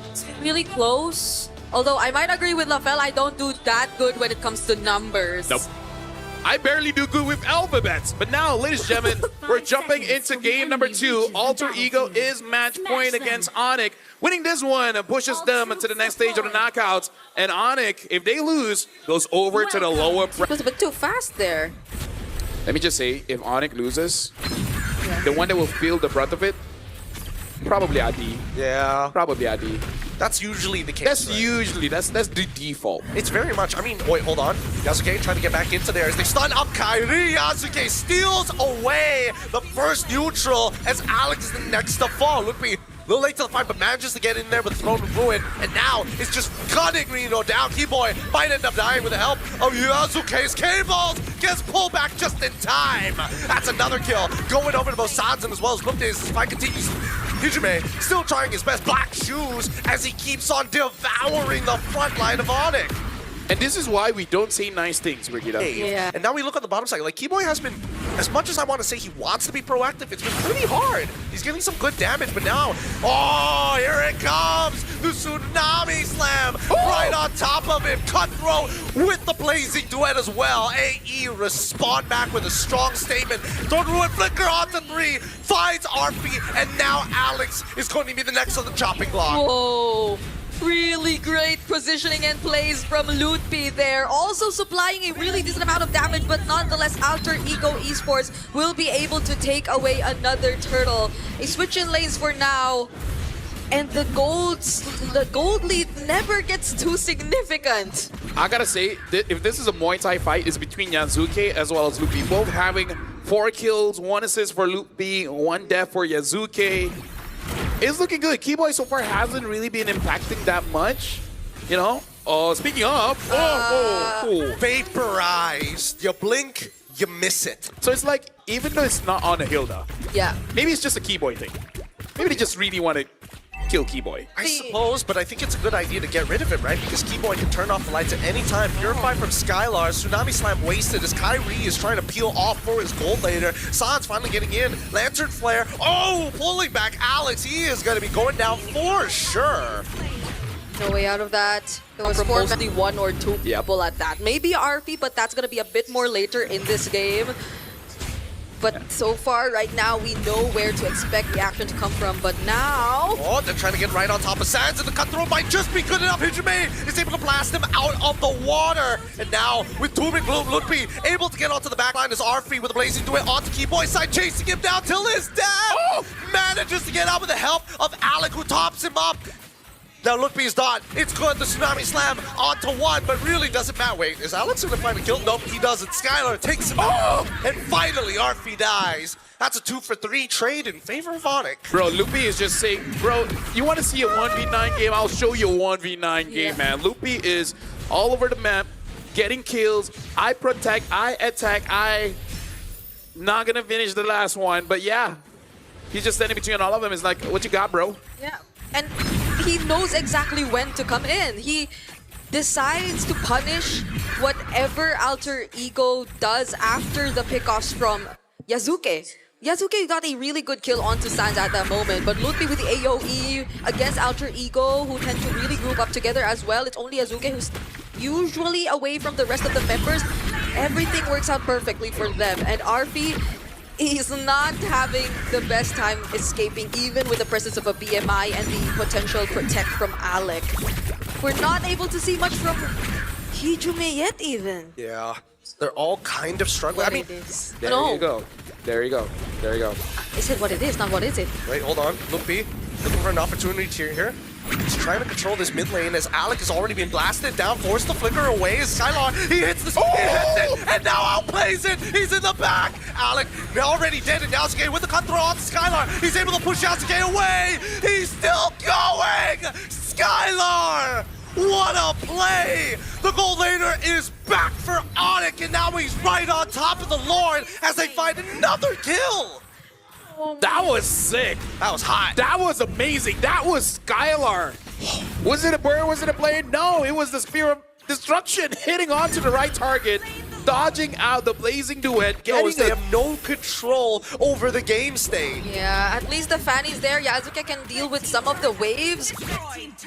It's really close. Although I might agree with Lafel, I don't do that good when it comes to numbers. Nope. I barely do good with alphabets. But now, ladies and gentlemen, we're jumping into game number 2. Alter Ego is match point against ONIC. Winning this one pushes them to the next stage of the knockouts. And ONIC, if they lose, goes over to the lower It was a bit too fast there. Let me just say, if ONIC loses, the one that will feel the brunt of it, probably AD. Yeah. Probably AD. That's usually the case. That's right? usually, that's the default. It's very much, I mean, wait, hold on. Yasuke trying to get back into there as they stun up Kairi. Yasuke steals away the first neutral as Alex is the next to fall. Look, a little late to the fight, but manages to get in there with Throne of Ruin. And now it's just gunning Reno down. Keyboy might end up dying with the help of Yasuke's K-Balls. Gets pulled back just in time. That's another kill. Going over to both sides and as well as Look, this fight continues. Hijime still trying his best. Black shoes as he keeps on devouring the front line of ONIC. And this is why we don't say nice things, Brigitte. Yeah. And now we look on the bottom side. Like, Keyboy has been, as much as I want to say he wants to be proactive, it's been pretty hard. He's getting some good damage, but now, oh, here it comes! The Tsunami Slam right on top of him. Cutthroat with the Blazing Duet as well. AE respond back with a strong statement. Don't ruin Flicker onto 3, finds RP, and now Alex is going to be the next on the chopping block. Whoa. Really great positioning and plays from Lutpi there. Also supplying a really decent amount of damage, but nonetheless, Alter Ego Esports will be able to take away another turtle. A switch in lanes for now. And the gold lead never gets too significant. I gotta say, if this is a Muay Thai fight, it's between Yazuke as well as Lutpi. Both having 4 kills, 1 assist for Lutpi, 1 death for Yazuke. It's looking good. Keyboy so far hasn't really been impacting that much, you know? Speaking of, Vaporized. You blink, you miss it. So it's like, even though it's not on a Hilda, Yeah. maybe it's just a Keyboy thing. Maybe they just really want to kill Keyboy. I suppose, but I think it's a good idea to get rid of it, right? Because Keyboy can turn off the lights at any time. Purify from Skylar. Tsunami Slam wasted as Kyrie is trying to peel off for his gold later. San's finally getting in. Lantern Flare. Oh, pulling back Alex. He is going to be going down for sure. No way out of that. There was mostly 1 or 2 people at that. Maybe RP, but that's going to be a bit more later in this game. But so far, right now, we know where to expect the action to come from. But now... Oh, they're trying to get right on top of Sands, and the cutthroat might just be good enough. Hijime is able to blast him out of the water. And now, with Doom and Gloom, Lutpi able to get onto the backline as Arfi with a Blazing Duet onto Keyboy's side, chasing him down till his death. Manages to get out with the help of Alec, who tops him up. Now Lutpi's done. It's good. The Tsunami Slam onto 1, but really doesn't matter. Wait, is Alex going to find a kill? Nope, he doesn't. Skylar takes him out. And finally, Arfi dies. That's a 2-for-3 trade in favor of ONIC. Bro, Lutpi is just saying, bro, you want to see a 1v9 game? I'll show you a 1v9 game, man. Lutpi is all over the map, getting kills. I protect, I attack, I not going to finish the last one. But yeah, he's just standing between all of them. It's like, what you got, bro? Yeah. And he knows exactly when to come in. He decides to punish whatever Alter Ego does after the pickoffs from Yazuke. Yazuke got a really good kill onto Sans at that moment, but Lutpi with the AoE against Alter Ego, who tend to really group up together as well. It's only Yazuke who's usually away from the rest of the members. Everything works out perfectly for them, and RP is not having the best time escaping, even with the presence of a BMI and the potential protect from Alec. We're not able to see much from Hijime yet, even. Yeah, they're all kind of struggling. I mean, there you go. There you go. There you go. Is it what it is? Not what is it? Wait, hold on. Lutpi looking for an opportunity here. He's trying to control this mid lane as Alec has already been blasted down, forced the flicker away as Skylon, he hits the he hits it, and now outplays it. He's in the back. Alec already dead, and Yasuke with the cutthroat on Skylar. He's able to push Yasuke away. He's still going. Skylar, what a play. The gold laner is back for ONIC, and now he's right on top of the Lord as they find another kill. That was sick. That was hot. That was amazing. That was Skylar. Was it a bird? Was it a blade? No, it was the Spear of Destruction hitting onto the right target. dodging out the blazing duet, Knows getting they have no control over the game state. Yeah, at least the Fanny's there. Yasuke can deal with some of the waves.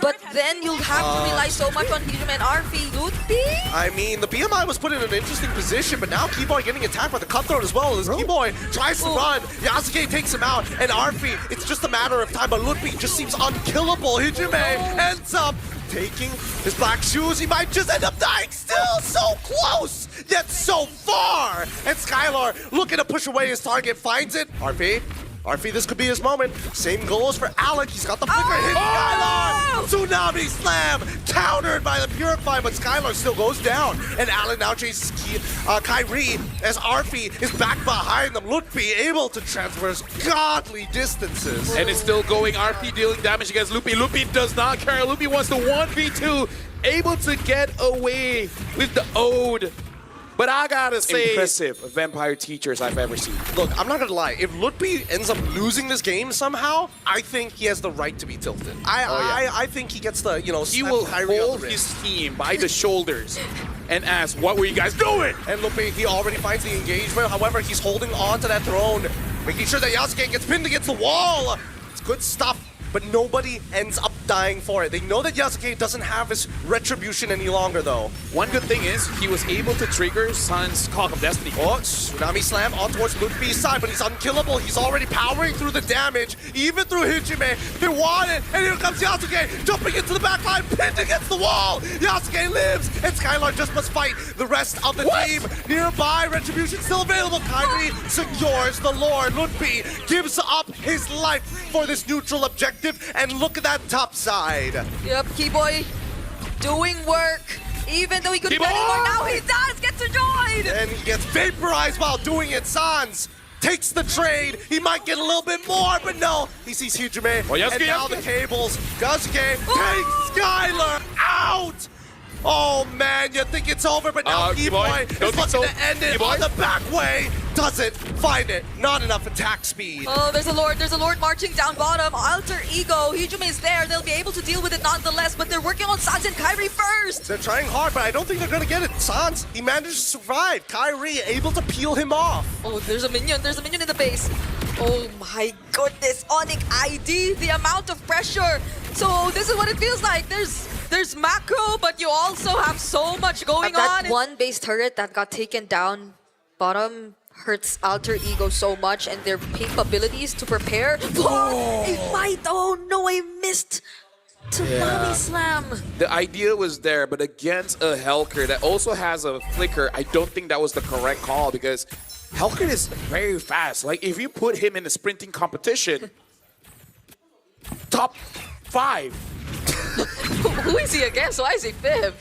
But then you'll have to rely so much on Hijime and Arfi. Lutpi? I mean, the BMI was put in an interesting position, but now Keyboy getting attacked by the cutthroat as well. As Keyboy tries to run, Yasuke takes him out, and Arfi, it's just a matter of time, but Lutpi just seems unkillable. Hijime ends up taking his black shoes. He might just end up dying still. So close, yet so far. And Skylar looking to push away his target, finds it. Arfi, this could be his moment. Same goals for Alec. He's got the flicker. Hit Skylar. Tsunami slam. Countered by the Purify, but Skylar still goes down. And Alec now chases Kyrie as Arfi is back behind them. Lutfi able to traverse godly distances. And it's still going. RP dealing damage against Lupi. Lupi does not care. Lupi wants to 1v2. Able to get away with the Ode. But I gotta say, impressive vampire teachers I've ever seen. Look, I'm not gonna lie. If Lutfi ends up losing this game somehow, I think he has the right to be tilted. I think he gets the, He will hold his team by the shoulders and ask, what were you guys doing? And Lutfi, he already finds the engagement. However, he's holding on to that throne, making sure that Yasuke gets pinned against the wall. It's good stuff. But nobody ends up dying for it. They know that Yasuke doesn't have his retribution any longer, though. One good thing is he was able to trigger Sun's Call of Destiny. Oh, Tsunami Slam on towards Lutfi's side, but he's unkillable. He's already powering through the damage, even through Hijime. They want it, and here comes Yasuke, jumping into the back line, pinned against the wall. Yasuke lives, and Skylar just must fight the rest of the team. Nearby, retribution still available. Kyrie secures the Lord. Lutfi gives up his life for this neutral objective. And look at that top side. Yep, Keyboy doing work. Even though he couldn't get anymore, now he does get to join! And he gets vaporized while doing it. Sans takes the trade. He might get a little bit more, but no. He sees Hijime. And now the cables. Yasuke takes Skylar out! Oh man, you think it's over, but now Keyboy is looking to end it on the back way. Doesn't find it. Not enough attack speed. Oh, there's a Lord marching down bottom. Alter Ego, Hijime is there. They'll be able to deal with it nonetheless, but they're working on Sans and Kyrie first. They're trying hard, but I don't think they're gonna get it. Sans, he managed to survive. Kyrie able to peel him off. Oh, there's a minion in the base. Oh my goodness, ONIC ID, the amount of pressure. So this is what it feels like. There's macro, but you also have so much going on. That one base turret that got taken down bottom hurts Alter Ego so much, and their pink abilities to prepare for a fight. Oh no, I missed. Tsunami Slam. The idea was there, but against a Helker that also has a flicker, I don't think that was the correct call because Helker is very fast. Like, if you put him in a sprinting competition, top 5. Who is he against? Why is he 5th?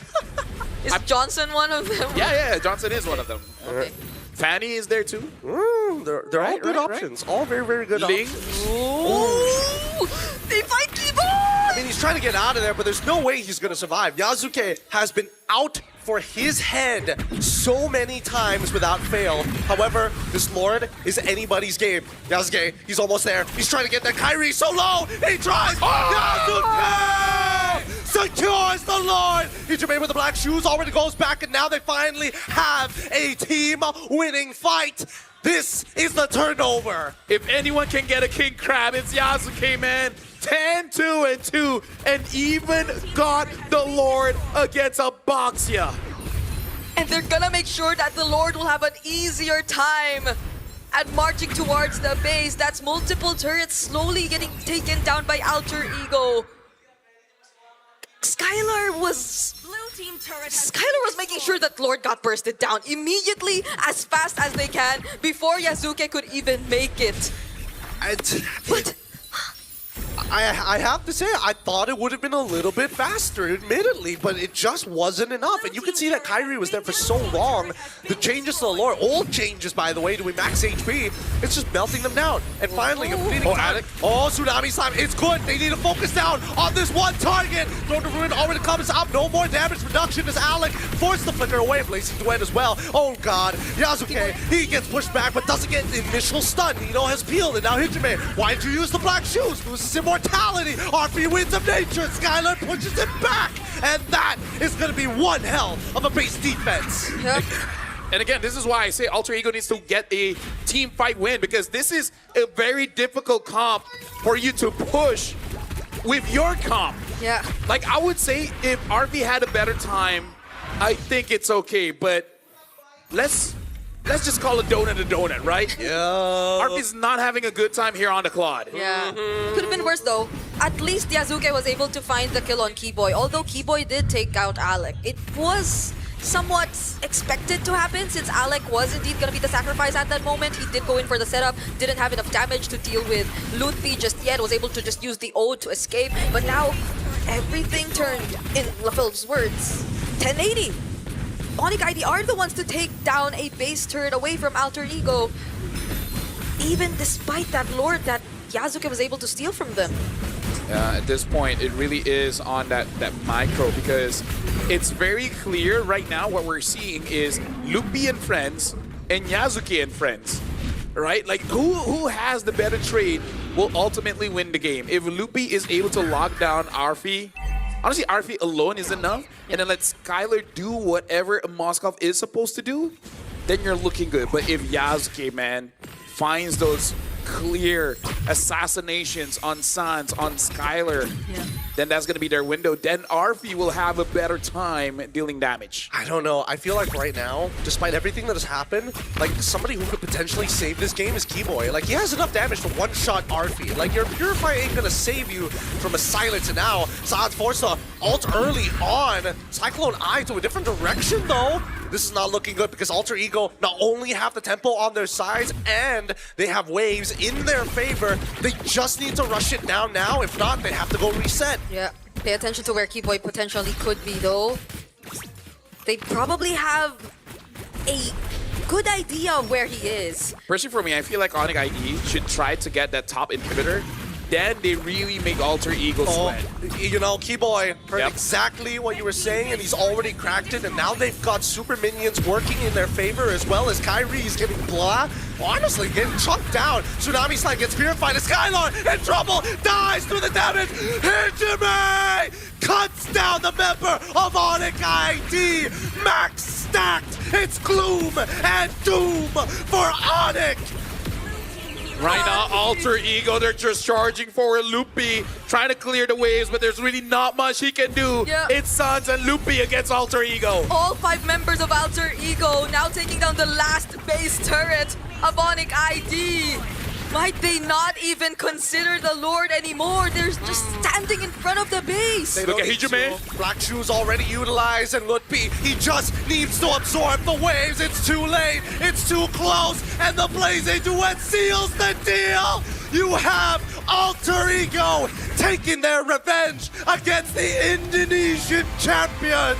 Is Johnson one of them? Yeah, Johnson is one of them. Okay. Fanny is there too. They're all good options. All very, very good options. Ooh, they fight Keyboy! I mean, he's trying to get out of there, but there's no way he's going to survive. Yasuke has been out for his head so many times without fail. However, this Lord is anybody's game. Yasuke, he's almost there. He's trying to get that Kyrie so low. He tries. Yasuke secures the Lord. Hijime with the black shoes already goes back, and now they finally have a team-winning fight. This is the turnover. If anyone can get a king crab, it's Yasuke, man. 10-2-2, and even got the Lord against a Boxia. And they're gonna make sure that the Lord will have an easier time at marching towards the base. That's multiple turrets slowly getting taken down by Alter Ego. Skylar was making sure that Lord got bursted down immediately, as fast as they can, before Yasuke could even make it. But I have to say, I thought it would have been a little bit faster, admittedly, but it just wasn't enough. And you can see that Kyrie was there for so long. The changes to the lore, old changes, by the way, doing max HP, it's just melting them down. And finally, completing Alec. Oh, Tsunami Slam, it's good. They need to focus down on this one target. Throne of Ruin already comes up. No more damage reduction as Alec forced the flicker away. Blazing Duet as well. Oh, God. Yasuke, he gets pushed back, but doesn't get the initial stun. Nino has peeled, and now Hijime. Why did you use the black shoes? Loses immortality. RP Winds of Nature. Skylar pushes it back. And that is going to be one hell of a base defense. Yep. And again, this is why I say Alter Ego needs to get a team fight win, because this is a very difficult comp for you to push with your comp. Yeah. Like, I would say if RV had a better time, I think it's okay, but let's just call a donut, right? Yeah. RV's not having a good time here on the Claude. Yeah. Could have been worse though. At least Yasuke was able to find the kill on Keyboy. Although Keyboy did take out Alec, it was somewhat expected to happen since Alec was indeed going to be the sacrifice at that moment. He did go in for the setup, didn't have enough damage to deal with Lutfi just yet, was able to just use the ode to escape. But now everything turned, in LaPhil's words, 1080. ONIC ID are the ones to take down a base turret away from Alter Ego, even despite that lord that Yasuke was able to steal from them. At this point, it really is on that micro, because it's very clear right now what we're seeing is Lupi and friends and Yasuke and friends, right? Like, who has the better trade will ultimately win the game. If Lupi is able to lock down Arfi, honestly, Arfi alone is enough, and then let Skylar do whatever Moskov is supposed to do, then you're looking good. But if Yasuke, man, finds those clear assassinations on Sans, on Skylar, then that's going to be their window. Then Arfi will have a better time dealing damage. I don't know. I feel like right now, despite everything that has happened, like somebody who could potentially save this game is Keyboy. Like, he has enough damage to one-shot Arfi. Like, your Purify ain't gonna save you from a silence. And now, Sans forced to ult early on. Cyclone Eye to a different direction, though. This is not looking good because Alter Ego not only have the tempo on their sides and they have waves in their favor. They just need to rush it down now. If not, they have to go reset. Yeah, pay attention to where Keyboy potentially could be though. They probably have a good idea of where he is. Personally for me, I feel like ONIC ID should try to get that top inhibitor. Then they really make Alter Ego sweat. You know, Keyboy heard Yep. exactly what you were saying, and he's already cracked it, and now they've got super minions working in their favor, as well as Kyrie's getting honestly getting chunked down. Tsunami Slide gets purified, and Skylar in trouble, dies through the damage. Hijime cuts down the member of ONIC ID. Max stacked. It's gloom and doom for ONIC. Right now, Alter Ego, they're just charging forward. Lupi trying to clear the waves, but there's really not much he can do. Yeah. It's Sans and Lupi against Alter Ego. All 5 members of Alter Ego now taking down the last base turret of ONIC ID. Might they not even consider the Lord anymore? They're just standing in front of the base. They Look don't at need Hijime. to. Black Shoes already utilized, and Lutfi, he just needs to absorb the waves. It's too late, it's too close, and the Blazing Duet seals the deal. You have Alter Ego taking their revenge against the Indonesian champions.